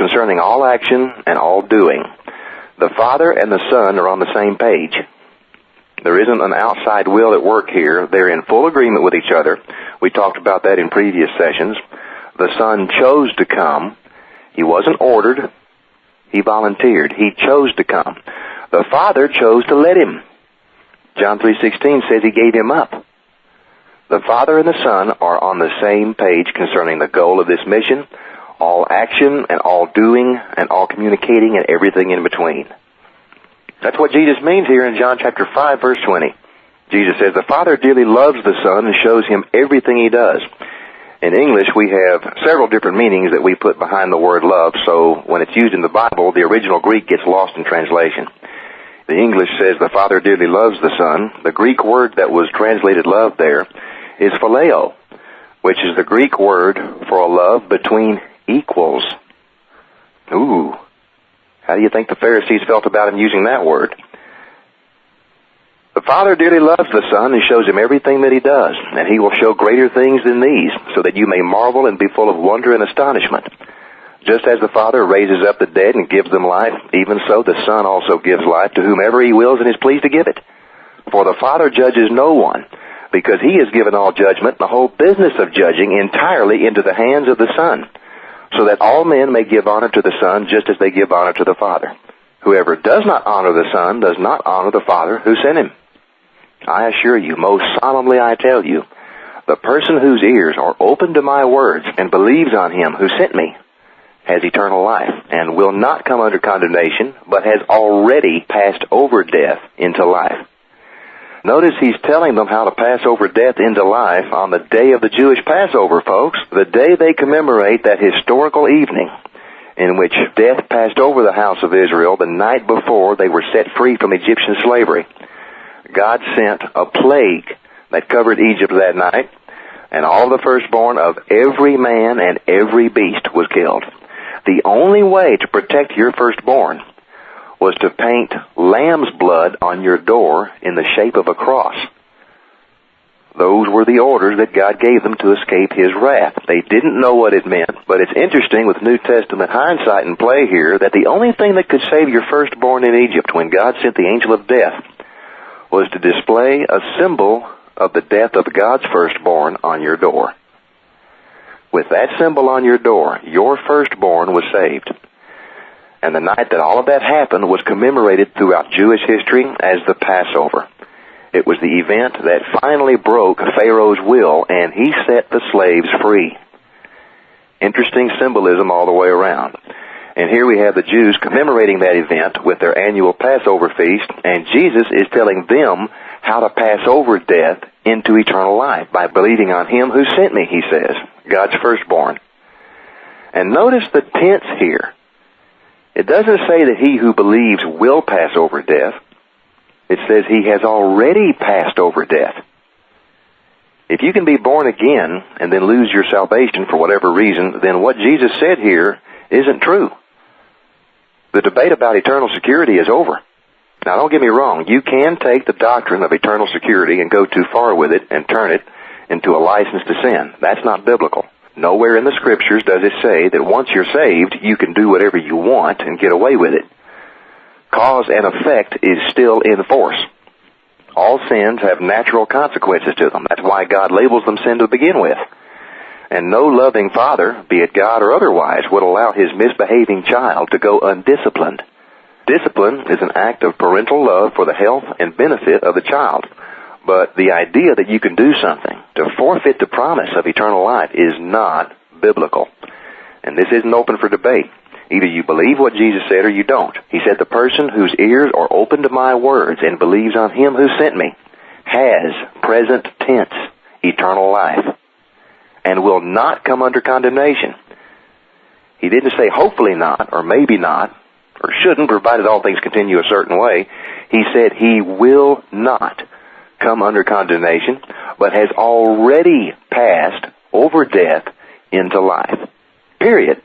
concerning all action and all doing. The Father and the Son are on the same page. There isn't an outside will at work here. They're in full agreement with each other. We talked about that in previous sessions. The Son chose to come. He wasn't ordered. He volunteered. He chose to come. The Father chose to let him. John 3:16 says he gave him up. The Father and the Son are on the same page concerning the goal of this mission, all action and all doing and all communicating and everything in between. That's what Jesus means here in John chapter 5, verse 20. Jesus says, the Father dearly loves the Son and shows him everything he does. In English, we have several different meanings that we put behind the word love, so when it's used in the Bible, the original Greek gets lost in translation. The English says the Father dearly loves the Son. The Greek word that was translated love there is phileo, which is the Greek word for a love between equals. Ooh. How do you think the Pharisees felt about him using that word? The Father dearly loves the Son and shows him everything that he does, and he will show greater things than these, so that you may marvel and be full of wonder and astonishment. Just as the Father raises up the dead and gives them life, even so the Son also gives life to whomever he wills and is pleased to give it. For the Father judges no one, because he has given all judgment, the whole business of judging, entirely into the hands of the Son, so that all men may give honor to the Son just as they give honor to the Father. Whoever does not honor the Son does not honor the Father who sent him. I assure you, most solemnly I tell you, the person whose ears are open to my words and believes on him who sent me has eternal life and will not come under condemnation, but has already passed over death into life. Notice he's telling them how to pass over death into life on the day of the Jewish Passover, folks, the day they commemorate that historical evening in which death passed over the house of Israel the night before they were set free from Egyptian slavery. God sent a plague that covered Egypt that night, and all the firstborn of every man and every beast was killed. The only way to protect your firstborn was to paint lamb's blood on your door in the shape of a cross. Those were the orders that God gave them to escape his wrath. They didn't know what it meant, but it's interesting with New Testament hindsight in play here that the only thing that could save your firstborn in Egypt when God sent the angel of death was to display a symbol of the death of God's firstborn on your door. With that symbol on your door, your firstborn was saved. And the night that all of that happened was commemorated throughout Jewish history as the Passover. It was the event that finally broke Pharaoh's will, and he set the slaves free. Interesting symbolism all the way around. And here we have the Jews commemorating that event with their annual Passover feast, and Jesus is telling them how to pass over death into eternal life by believing on him who sent me, he says, God's firstborn. And notice the tense here. It doesn't say that he who believes will pass over death. It says he has already passed over death. If you can be born again and then lose your salvation for whatever reason, then what Jesus said here isn't true. The debate about eternal security is over. Now, don't get me wrong. You can take the doctrine of eternal security and go too far with it and turn it into a license to sin. That's not biblical. Nowhere in the Scriptures does it say that once you're saved, you can do whatever you want and get away with it. Cause and effect is still in force. All sins have natural consequences to them. That's why God labels them sin to begin with. And no loving father, be it God or otherwise, would allow his misbehaving child to go undisciplined. Discipline is an act of parental love for the health and benefit of the child. But the idea that you can do something to forfeit the promise of eternal life is not biblical. And this isn't open for debate. Either you believe what Jesus said or you don't. He said, the person whose ears are open to my words and believes on him who sent me has, present tense, eternal life and will not come under condemnation. He didn't say hopefully not or maybe not or shouldn't, provided all things continue a certain way. He said he will not come under condemnation, but has already passed over death into life. Period.